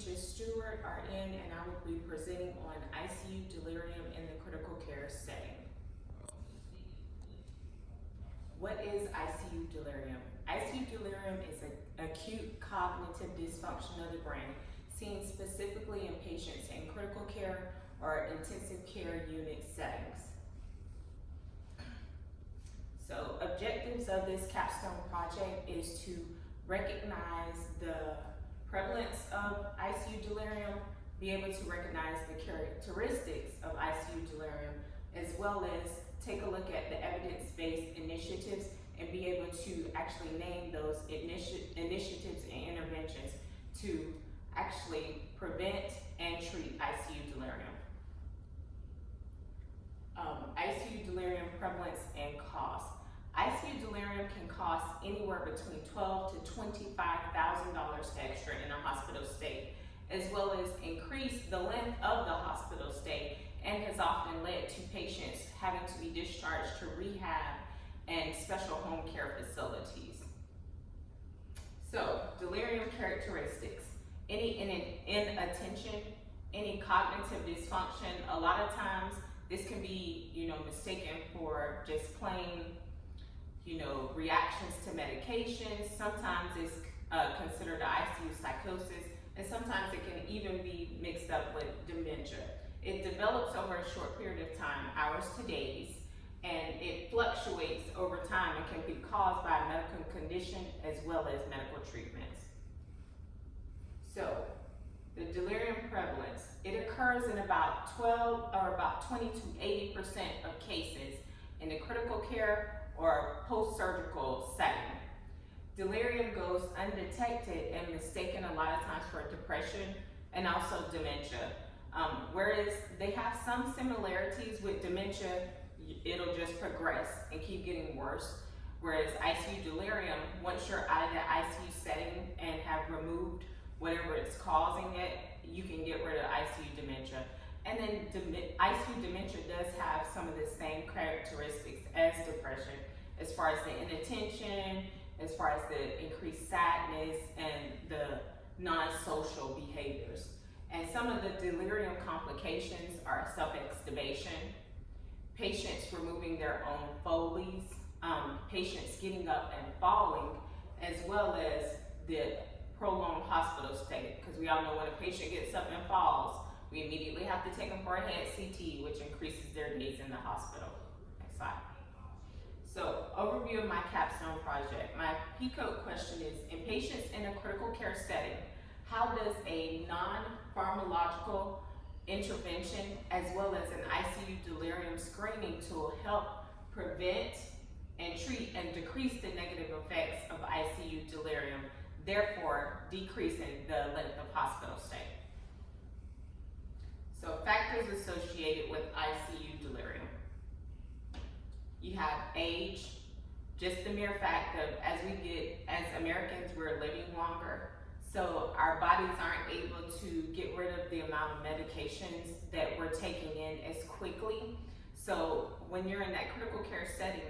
Peaches Stewart, RN, and I will be presenting on ICU delirium in the critical care setting. What is ICU delirium? ICU delirium is an acute cognitive dysfunction of the brain seen specifically in patients in critical care or intensive care unit settings. So objectives of this capstone project is to recognize the prevalence of ICU delirium, be able to recognize the characteristics of ICU delirium, as well as take a look at the evidence-based initiatives and be able to actually name those initiatives and interventions to actually prevent and treat ICU delirium. ICU delirium prevalence and cost. ICU delirium can cost anywhere between $12,000 to $25,000 extra in a hospital stay, as well as increase the length of the hospital stay, and has often led to patients having to be discharged to rehab and special home care facilities. So, delirium characteristics. Any inattention, any cognitive dysfunction. A lot of times this can be, mistaken for just plain, reactions to medications. Sometimes it's considered ICU psychosis, and sometimes it can even be mixed up with dementia. It develops over a short period of time, hours to days, and it fluctuates over time and can be caused by a medical condition as well as medical treatments. So, the delirium prevalence, it occurs in about 20 to 80% of cases in the critical care or post-surgical setting. Delirium goes undetected and mistaken a lot of times for depression and also dementia. Whereas they have some similarities with dementia, it'll just progress and keep getting worse. Whereas ICU delirium, once you're out of the ICU setting and have removed whatever is causing it, you can get rid of ICU dementia. And then ICU dementia does have some of the same characteristics as depression, as far as the inattention, as far as the increased sadness and the non-social behaviors. And some of the delirium complications are self-extubation, patients removing their own Foleys, patients getting up and falling, as well as the prolonged hospital stay, because we all know when a patient gets up and falls, we immediately have to take them for a head CT, which increases their days in the hospital. Next slide. So, overview of my capstone project. My PCODE question is, in patients in a critical care setting, how does a non-pharmacological intervention as well as an ICU delirium screening tool help prevent and treat and decrease the negative effects of ICU delirium, therefore decreasing the length of hospital stay? So, factors associated with ICU delirium. You have age, just the mere fact of as Americans, we're living longer. So our bodies aren't able to get rid of the amount of medications that we're taking in as quickly. So when you're in that critical care setting,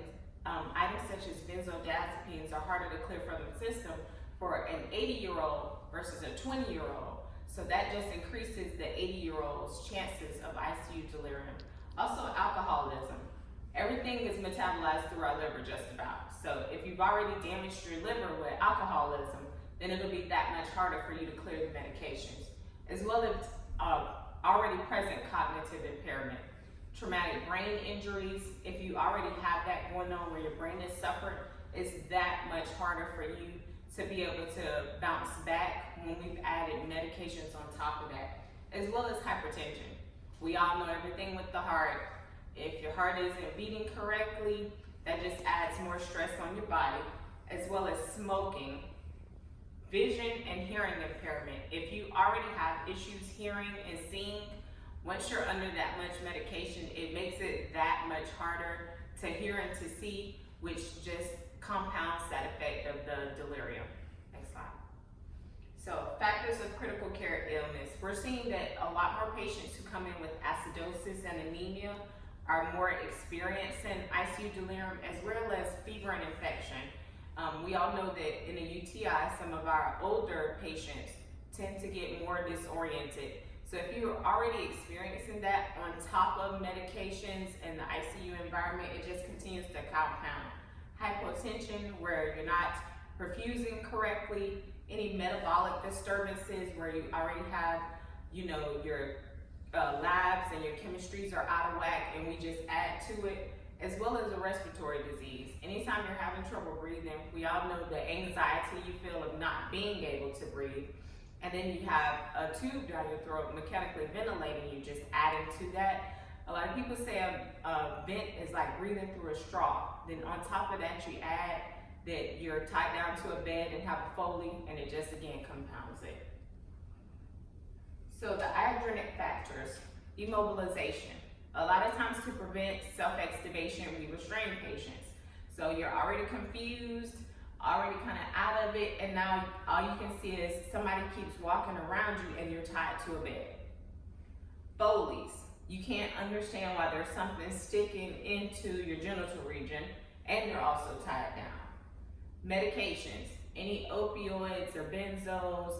items such as benzodiazepines are harder to clear from the system for an 80-year-old versus a 20-year-old. So that just increases the 80-year-old's chances of ICU delirium. Also, alcoholism. Everything is metabolized through our liver just about. So if you've already damaged your liver with alcoholism, then it'll be that much harder for you to clear the medications. As well as already present cognitive impairment. Traumatic brain injuries, if you already have that going on where your brain is suffered, it's that much harder for you to be able to bounce back when we've added medications on top of that. As well as hypertension. We all know everything with the heart. If your heart isn't beating correctly, that just adds more stress on your body, as well as smoking, vision and hearing impairment. If you already have issues hearing and seeing, once you're under that much medication, it makes it that much harder to hear and to see, which just compounds that effect of the delirium. Next slide. So, factors of critical care illness. We're seeing that a lot more patients who come in with acidosis and anemia are more experiencing ICU delirium, as well as fever and infection. We all know that in a UTI, some of our older patients tend to get more disoriented. So if you're already experiencing that on top of medications and the ICU environment, it just continues to compound. Hypotension, where you're not perfusing correctly, any metabolic disturbances where you already have, your labs and your chemistries are out of whack and we just add to it, as well as a respiratory disease. Anytime you're having trouble breathing, we all know the anxiety you feel of not being able to breathe. And then you have a tube down your throat mechanically ventilating you, just adding to that. A lot of people say a vent is like breathing through a straw. Then on top of that, you add that you're tied down to a bed and have a Foley, and it just again compounds it. So the iatrogenic factors, immobilization. A lot of times to prevent self-extubation, we restrain patients. So you're already confused, already kind of out of it, and now all you can see is somebody keeps walking around you and you're tied to a bed. Foleys, you can't understand why there's something sticking into your genital region and you're also tied down. Medications, any opioids or benzos,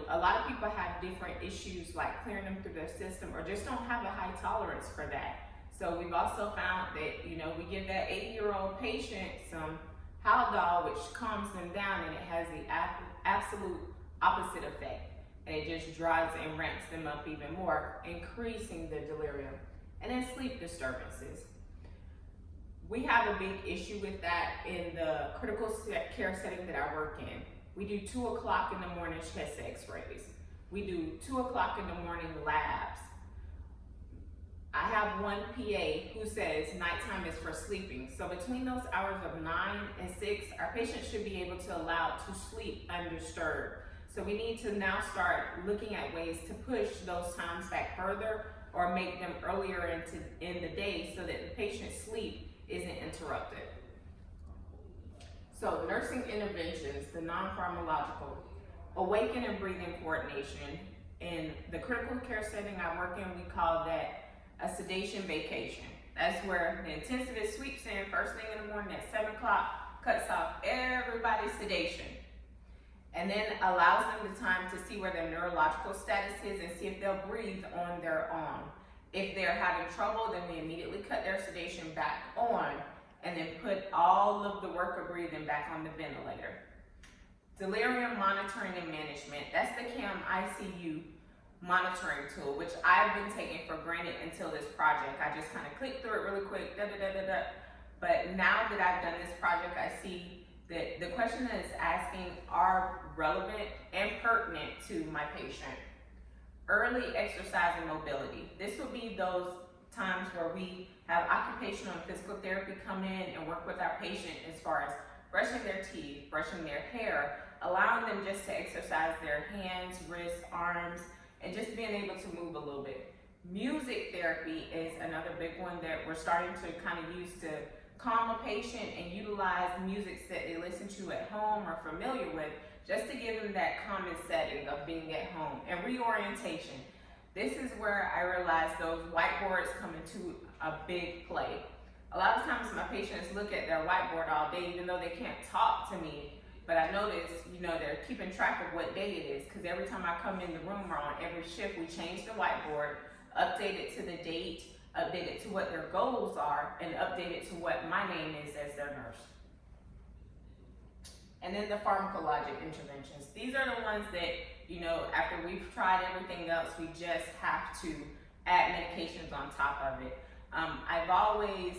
a lot of people have different issues like clearing them through their system or just don't have a high tolerance for that. So we've also found that, we give that 80-year-old patient some Haldol, which calms them down, and it has the absolute opposite effect. And it just drives and ramps them up even more, increasing the delirium. And then sleep disturbances. We have a big issue with that in the critical care setting that I work in. We do 2 o'clock in the morning chest x-rays. We do 2 o'clock in the morning labs. I have one PA who says nighttime is for sleeping. So between those hours of 9 and 6, our patients should be able to allow to sleep undisturbed. So we need to now start looking at ways to push those times back further or make them earlier in the day so that the patient's sleep isn't interrupted. So nursing interventions, the non-pharmacological, awaken and breathing coordination. In the critical care setting I work in, we call that a sedation vacation. That's where the intensivist sweeps in first thing in the morning at 7 o'clock, cuts off everybody's sedation, and then allows them the time to see where their neurological status is and see if they'll breathe on their own. If they're having trouble, then we immediately cut their sedation back on and then put all of the work of breathing back on the ventilator. Delirium monitoring and management, that's the CAM ICU monitoring tool, which I've been taking for granted until this project. I just kind of clicked through it really quick, But now that I've done this project, I see that the questions that it's asking are relevant and pertinent to my patient. Early exercise and mobility. This will be those times where we have occupational and physical therapy come in and work with our patient as far as brushing their teeth, brushing their hair, allowing them just to exercise their hands, wrists, arms, and just being able to move a little bit. Music therapy is another big one that we're starting to kind of use to calm a patient and utilize music that they listen to at home or familiar with, just to give them that common setting of being at home. And reorientation. This is where I realize those whiteboards come into a big play. A lot of times my patients look at their whiteboard all day, even though they can't talk to me. But I notice, they're keeping track of what day it is, because every time I come in the room or on every shift, we change the whiteboard, update it to the date, update it to what their goals are, and update it to what my name is as their nurse. And then the pharmacologic interventions. These are the ones that, after we've tried everything else, we just have to add medications on top of it. I've always,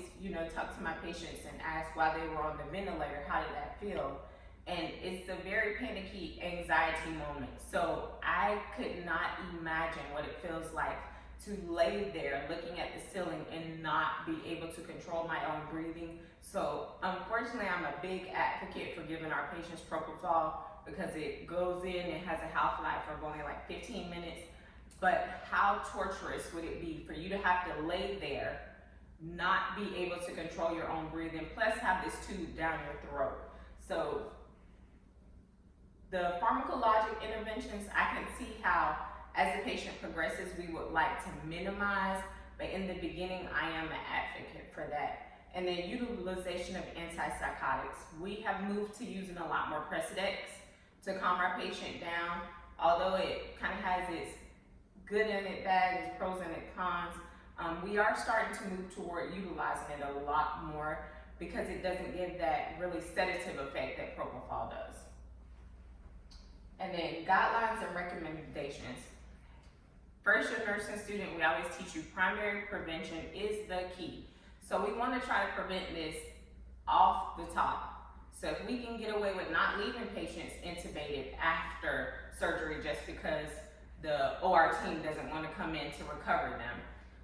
talked to my patients and asked while they were on the ventilator, how did that feel? And it's a very panicky anxiety moment. So I could not imagine what it feels like to lay there looking at the ceiling and not be able to control my own breathing. So unfortunately, I'm a big advocate for giving our patients propofol because it goes in and has a half-life of only like 15 minutes. But how torturous would it be for you to have to lay there, not be able to control your own breathing, plus have this tube down your throat. So the pharmacologic interventions, I can see how as the patient progresses, we would like to minimize, but in the beginning, I am an advocate for that. And then utilization of antipsychotics. We have moved to using a lot more Precedex to calm our patient down. although it kind of has its good and its bad, its pros and its cons, we are starting to move toward utilizing it a lot more because it doesn't give that really sedative effect that propofol does. And then guidelines and recommendations. First year nursing student, we always teach you primary prevention is the key. So we want to try to prevent this off the top. So if we can get away with not leaving patients intubated after surgery just because the OR team doesn't want to come in to recover them,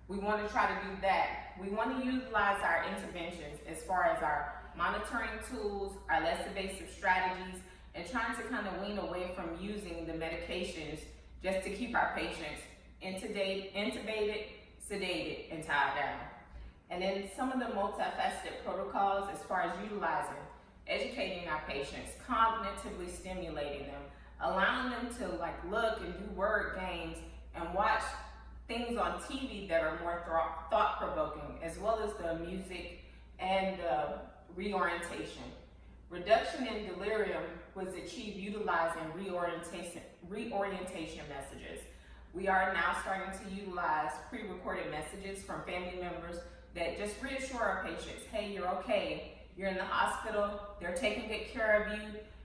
we want to try to do that. We want to utilize our interventions as far as our monitoring tools, our less invasive strategies, and trying to kind of wean away from using the medications just to keep our patients intubated, sedated, and tied down. And then some of the multifaceted protocols as far as utilizing, educating our patients, cognitively stimulating them, allowing them to look and do word games and watch things on TV that are more thought-provoking, as well as the music and the reorientation. Reduction in delirium was achieved utilizing reorientation messages. We are now starting to utilize pre-recorded messages from family members that just reassure our patients, hey, you're okay, you're in the hospital, they're taking good care of you,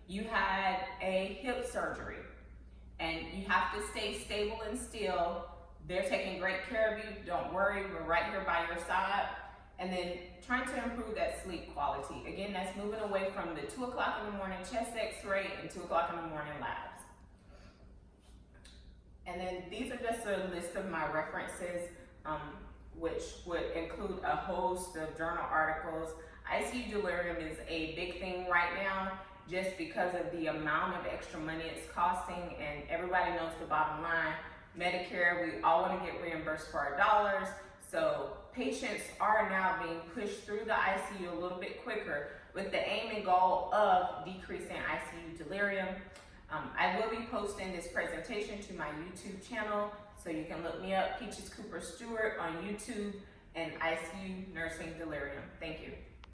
you had a hip surgery, and you have to stay stable and still, they're taking great care of you, don't worry, we're right here by your side. And then trying to improve that sleep quality. Again, that's moving away from the 2 o'clock in the morning chest x-ray and 2 o'clock in the morning labs. And then these are just a list of my references, which would include a host of journal articles. ICU delirium is a big thing right now just because of the amount of extra money it's costing, and everybody knows the bottom line. Medicare, we all want to get reimbursed for our dollars, so patients are now being pushed through the ICU a little bit quicker with the aim and goal of decreasing ICU delirium. I will be posting this presentation to my YouTube channel, so you can look me up, Peaches Cooper Stewart on YouTube, and ICU Nursing Delirium. Thank you.